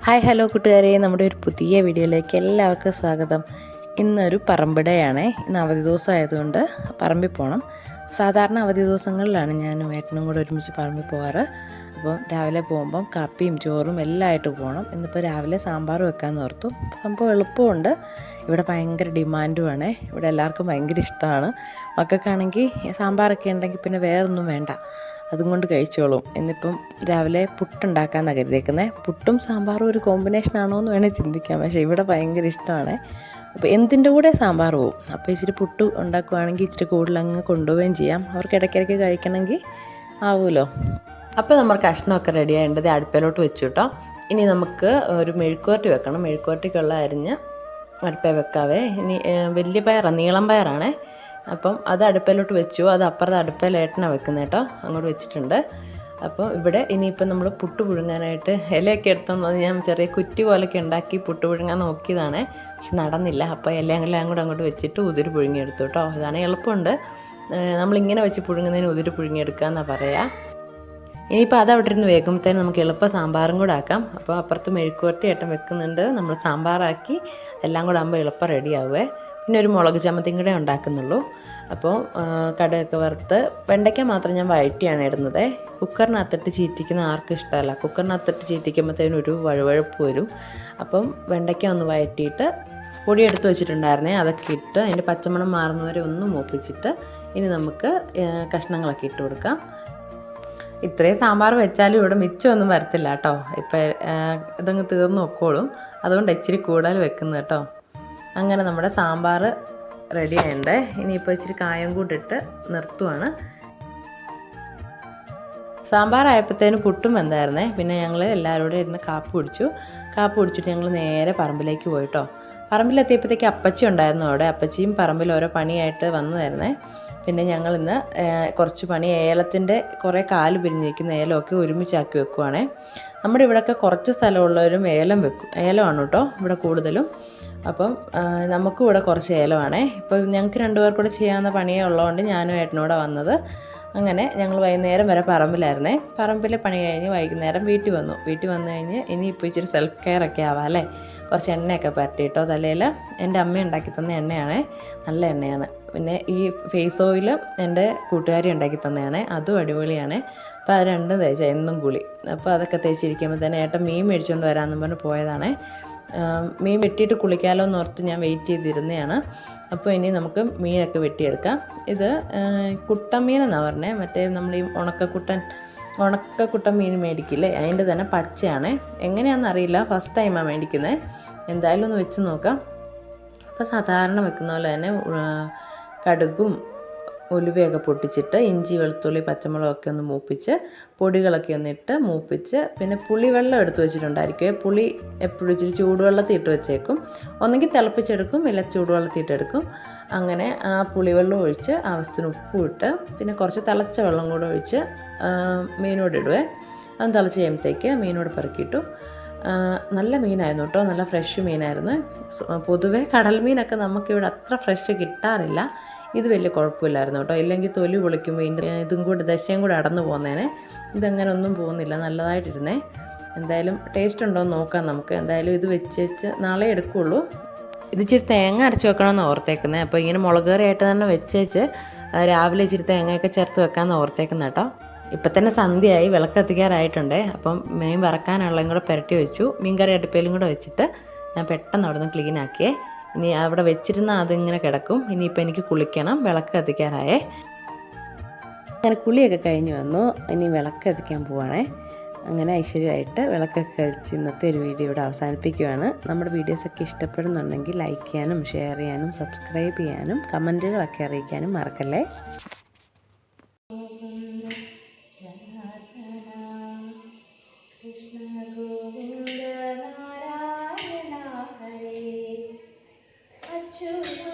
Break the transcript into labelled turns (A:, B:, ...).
A: Hi hello കൂട്ടുകാരെ, നമ്മുടെ ഒരു പുതിയ വീഡിയോയിലേക്ക് എല്ലാവർക്കും സ്വാഗതം. ഇന്നൊരു പറമ്പിടയാണേ. ഇന്ന് അവധി ദിവസം ആയതുകൊണ്ട് പറമ്പിൽ പോകണം. സാധാരണ അവധി ദിവസങ്ങളിലാണ് ഞാനും ഏട്ടനും കൂടെ ഒരുമിച്ച് പറമ്പിൽ പോകാറ്. അപ്പോൾ രാവിലെ പോകുമ്പം കാപ്പിയും ചോറും എല്ലാം ആയിട്ട് പോകണം. ഇന്നിപ്പോൾ രാവിലെ സാമ്പാർ വെക്കാമെന്ന് ഓർത്തു. സംഭവം എളുപ്പമുണ്ട്. ഇവിടെ ഭയങ്കര ഡിമാൻഡുമാണ്. ഇവിടെ എല്ലാവർക്കും ഭയങ്കര ഇഷ്ടമാണ്. മക്കൾക്കാണെങ്കിൽ സാമ്പാറൊക്കെ ഉണ്ടെങ്കിൽ പിന്നെ വേറൊന്നും വേണ്ട, അതും കൊണ്ട് കഴിച്ചോളും. ഇന്നിപ്പം രാവിലെ പുട്ടുണ്ടാക്കാമെന്നാണ് കരുതിയേക്കുന്നത്. പുട്ടും സാമ്പാറും ഒരു കോമ്പിനേഷൻ ആണോ എന്ന് വേണേൽ ചിന്തിക്കാം, പക്ഷേ ഇവിടെ ഭയങ്കര ഇഷ്ടമാണ്. അപ്പോൾ എന്തിൻ്റെ കൂടെ സാമ്പാർ പോവും. അപ്പോൾ ഇച്ചിരി പുട്ട് ഉണ്ടാക്കുകയാണെങ്കിൽ ഇച്ചിരി കൂടുതലങ്ങ് കൊണ്ടുപോവുകയും ചെയ്യാം. അവർക്ക് ഇടയ്ക്കിടയ്ക്ക് കഴിക്കണമെങ്കിൽ ആവുമല്ലോ. അപ്പോൾ നമ്മൾ കഷ്ണമൊക്കെ റെഡി ആയേണ്ടത് അടുപ്പിലോട്ട് വെച്ചു കേട്ടോ. ഇനി നമുക്ക് ഒരു മെഴുക്കുവരട്ടി വെക്കണം. മെഴുക്കുവരട്ടിക്കുള്ള അരിഞ്ഞ് അടുപ്പേ വെക്കാവേ. ഇനി വലിയ പയറാണ്, നീളം പയറാണേ. അപ്പം അത് അടുപ്പിലോട്ട് വെച്ചു. അത് അപ്പുറത്തെ അടുപ്പിൽ ഏട്ടനാണ് വെക്കുന്നത് കേട്ടോ. അങ്ങോട്ട് വെച്ചിട്ടുണ്ട്. അപ്പോൾ ഇവിടെ ഇനിയിപ്പം നമ്മൾ പുട്ട് പുഴുങ്ങാനായിട്ട് ഇലയൊക്കെ എടുത്തോണ്ട് വന്ന് ഞാൻ ചെറിയ കുറ്റി പോലൊക്കെ ഉണ്ടാക്കി പുട്ട് പുഴുങ്ങാൻ നോക്കിയതാണ്, പക്ഷെ നടന്നില്ല. അപ്പോൾ ഇലയെല്ലാം കൂടെ അങ്ങോട്ട് വെച്ചിട്ട് ഉതിര് പുഴുങ്ങിയെടുത്തു കേട്ടോ. ഇതാണ് എളുപ്പമുണ്ട്. നമ്മളിങ്ങനെ വെച്ച് പുഴുങ്ങുന്നതിന് ഉതിര് പുഴുങ്ങിയെടുക്കുക എന്നാണ് പറയുക. ഇനിയിപ്പോൾ അത് അവിടെ ഇരുന്ന് വേകുമ്പോഴത്തേന് നമുക്ക് എളുപ്പം സാമ്പാറും കൂടെ ആക്കാം. അപ്പോൾ അപ്പുറത്ത് മെഴുക്കുവരട്ടി ഏട്ടൻ വെക്കുന്നുണ്ട്. നമ്മൾ സാമ്പാറാക്കി എല്ലാം കൂടെ ആകുമ്പോൾ എളുപ്പം റെഡിയാവുമേ. പിന്നെ ഒരു മുളക് ചമ്മന്തിയും കൂടെ ഉണ്ടാക്കുന്നുള്ളൂ. അപ്പോൾ കടുകൊക്കെ വറുത്ത് വെണ്ടയ്ക്ക മാത്രം ഞാൻ വഴറ്റിയാണ് ഇടുന്നത്. കുക്കറിനകത്തിട്ട് ചീറ്റിക്കുന്ന ആർക്കും ഇഷ്ടമല്ല. കുക്കറിനകത്തിട്ട് ചീറ്റിക്കുമ്പോഴത്തേനും ഒരു വഴുവഴുപ്പ് വരും. അപ്പം വെണ്ടയ്ക്ക ഒന്ന് വഴറ്റിയിട്ട് പൊടി എടുത്ത് വെച്ചിട്ടുണ്ടായിരുന്നേ, അതൊക്കെ ഇട്ട് അതിൻ്റെ പച്ചമണം മാറുന്നവരെ ഒന്ന് മൂപ്പിച്ചിട്ട് ഇനി നമുക്ക് കഷ്ണങ്ങളൊക്കെ ഇട്ട് കൊടുക്കാം. ഇത്രയും സാമ്പാർ വെച്ചാലും ഇവിടെ മിച്ചമൊന്നും വരത്തില്ല കേട്ടോ. ഇപ്പം ഇതങ്ങ് തീർന്ന് നോക്കോളും. അതുകൊണ്ട് ഇച്ചിരി കൂടുതൽ വെക്കുന്നത് കേട്ടോ. അങ്ങനെ നമ്മുടെ സാമ്പാർ റെഡി ആയണ്ടേ. ഇനിയിപ്പോൾ ഇച്ചിരി കായം കൂട്ടിട്ട് നിർത്തുവാണ്. സാമ്പാറായപ്പോഴത്തേനും പുട്ടും വെന്തായിരുന്നേ. പിന്നെ ഞങ്ങൾ എല്ലാവരും കൂടെ ഇരുന്ന് കാപ്പി കുടിച്ചിട്ട് ഞങ്ങൾ നേരെ പറമ്പിലേക്ക് പോയിട്ടോ. പറമ്പിലെത്തിയപ്പോഴത്തേക്ക് അപ്പച്ചി ഉണ്ടായിരുന്നു അവിടെ. അപ്പച്ചിയും പറമ്പിൽ ഓരോ പണിയായിട്ട് വന്നതായിരുന്നേ. പിന്നെ ഞങ്ങളിന്ന് കുറച്ച് പണി ഏലത്തിൻ്റെ കുറേ കാല് പിരിഞ്ഞിരിക്കുന്ന ഏലമൊക്കെ ഒരുമിച്ചാക്കി വെക്കുവാണേ. നമ്മുടെ ഇവിടെയൊക്കെ കുറച്ച് സ്ഥലമുള്ളവരും ഏലം വെക്കും. ഏലമാണ് കേട്ടോ ഇവിടെ കൂടുതലും. അപ്പം നമുക്കും ഇവിടെ കുറച്ച് ഏലമാണേ. ഇപ്പോൾ ഞങ്ങൾക്ക് രണ്ടുപേർ കൂടെ ചെയ്യാവുന്ന പണിയേ ഉള്ളതുകൊണ്ട് ഞാനും ഏട്ടനോടെ വന്നത്. അങ്ങനെ ഞങ്ങൾ വൈകുന്നേരം വരെ പറമ്പിലായിരുന്നേ. പറമ്പിലെ പണി കഴിഞ്ഞ് വൈകുന്നേരം വീട്ടിൽ വന്നു കഴിഞ്ഞ് ഇനിയിപ്പോൾ ഇച്ചിരി സെൽഫ് കെയർ ഒക്കെ ആവാം അല്ലേ. കുറച്ച് എണ്ണയൊക്കെ പരട്ടിയിട്ടോ തലയിൽ. എൻ്റെ അമ്മ ഉണ്ടാക്കി തന്ന എണ്ണയാണേ, നല്ല എണ്ണയാണ്. പിന്നെ ഈ ഫേസ് ഓയിൽ എൻ്റെ കൂട്ടുകാരി ഉണ്ടാക്കി തന്നെയാണ്, അതും അടിപൊളിയാണ്. അപ്പോൾ അത് രണ്ടും തേച്ച എന്നും കുളി. അപ്പോൾ അതൊക്കെ തേച്ചിരിക്കുമ്പോൾ തന്നെ ഏട്ടൻ മീൻ മേടിച്ചുകൊണ്ട് വരാമെന്ന് പറഞ്ഞ് പോയതാണേ. മീൻ വെട്ടിയിട്ട് കുളിക്കാമല്ലോ എന്ന് ഓർത്ത് ഞാൻ വെയിറ്റ് ചെയ്തിരുന്നതാണ്. അപ്പോൾ ഇനി നമുക്ക് മീനൊക്കെ വെട്ടിയെടുക്കാം. ഇത് കുട്ടൻ മീനെന്നാണ് പറഞ്ഞത്. മറ്റേ നമ്മൾ ഈ ഉണക്കക്കുട്ടൻ മീൻ മേടിക്കില്ലേ, അതിൻ്റെ തന്നെ പച്ചയാണ്. എങ്ങനെയാണെന്നറിയില്ല, ഫസ്റ്റ് ടൈമാണ് മേടിക്കുന്നത്. എന്തായാലും ഒന്ന് വെച്ച് നോക്കാം. അപ്പോൾ സാധാരണ വെക്കുന്ന പോലെ തന്നെ കടുകും ഉലുവയൊക്കെ പൊട്ടിച്ചിട്ട് ഇഞ്ചി വെളുത്തുള്ളി പച്ചമുളകൊക്കെ ഒന്ന് മൂപ്പിച്ച് പൊടികളൊക്കെ ഒന്ന് ഇട്ട് മൂപ്പിച്ച് പിന്നെ പുളിവെള്ളം എടുത്ത് വെച്ചിട്ടുണ്ടായിരിക്കും. പുളി എപ്പോഴും ഇച്ചിരി ചൂടുവെള്ളത്തിൽ ഇട്ട് വെച്ചേക്കും. ഒന്നെങ്കിൽ തിളപ്പിച്ചെടുക്കും, ഇല്ല ചൂടുവെള്ളത്തിൽ ഇട്ടെടുക്കും. അങ്ങനെ ആ പുളിവെള്ളം ഒഴിച്ച് ആവശ്യത്തിന് ഉപ്പും ഇട്ട് പിന്നെ കുറച്ച് തിളച്ച വെള്ളം കൂടെ ഒഴിച്ച് മീനോട് ഇടുവേ. അത് തിളച്ച് കഴിയുമ്പോഴത്തേക്ക് മീനോട് പെറുക്കിയിട്ടു. നല്ല മീനായിരുന്നു കേട്ടോ, നല്ല ഫ്രഷ് മീനായിരുന്നു. പൊതുവേ കടൽ മീനൊക്കെ നമുക്കിവിടെ അത്ര ഫ്രഷ് കിട്ടാറില്ല. ഇത് വലിയ കുഴപ്പമില്ലായിരുന്നു കേട്ടോ. ഇല്ലെങ്കിൽ തൊലി പൊളിക്കുമ്പോൾ ഇതും കൂടി ദശയും കൂടെ അടന്നു പോകുന്നേനെ. ഇതങ്ങനെ ഒന്നും പോകുന്നില്ല, നല്ലതായിട്ടിരുന്നേ. എന്തായാലും ടേസ്റ്റ് ഉണ്ടോ എന്ന് നോക്കാം നമുക്ക്. എന്തായാലും ഇത് വെച്ച് നാളെ എടുക്കുകയുള്ളൂ. ഇത് ഇച്ചിരി തേങ്ങ അരച്ച് വെക്കണമെന്ന് ഓർത്തേക്കുന്നത്. അപ്പോൾ ഇങ്ങനെ മുളക് കറിയായിട്ട് തന്നെ വെച്ചേച്ച് രാവിലെ ഇച്ചിരി തേങ്ങയൊക്കെ ചേർത്ത് വെക്കാമെന്ന് ഓർത്തേക്കുന്നത് കേട്ടോ. ഇപ്പം തന്നെ സന്ധ്യയായി, വിളക്ക് കത്തിക്കാറായിട്ടുണ്ട്. അപ്പം മീൻ വറക്കാനുള്ളതും കൂടെ പുരട്ടി വെച്ചു. മീൻ കറി അടുപ്പേലും കൂടെ വെച്ചിട്ട് ഞാൻ പെട്ടെന്ന് അവിടെ നിന്ന് ക്ലീൻ ആക്കിയേ. ഇനി അവിടെ വെച്ചിരുന്ന അതിങ്ങനെ കിടക്കും. ഇനിയിപ്പോൾ എനിക്ക് കുളിക്കണം, വിളക്ക് കത്തിക്കാറായേ. അങ്ങനെ കുളിയൊക്കെ കഴിഞ്ഞ് വന്നു. ഇനി വിളക്ക് കത്തിക്കാൻ പോവുകയാണേ. അങ്ങനെ ഐശ്വര്യമായിട്ട് വിളക്കൊക്കെ കത്തിച്ച് ഇന്നത്തെ ഒരു വീഡിയോ ഇവിടെ അവസാനിപ്പിക്കുകയാണ്. നമ്മുടെ വീഡിയോസൊക്കെ ഇഷ്ടപ്പെടുന്നുണ്ടെങ്കിൽ ലൈക്ക് ചെയ്യാനും ഷെയർ ചെയ്യാനും സബ്സ്ക്രൈബ് ചെയ്യാനും കമൻറ്റുകളൊക്കെ അറിയിക്കാനും മറക്കല്ലേ. കൃഷ്ണ ഗോവിന്ദ നാരായണ ഹരേ അച്യുത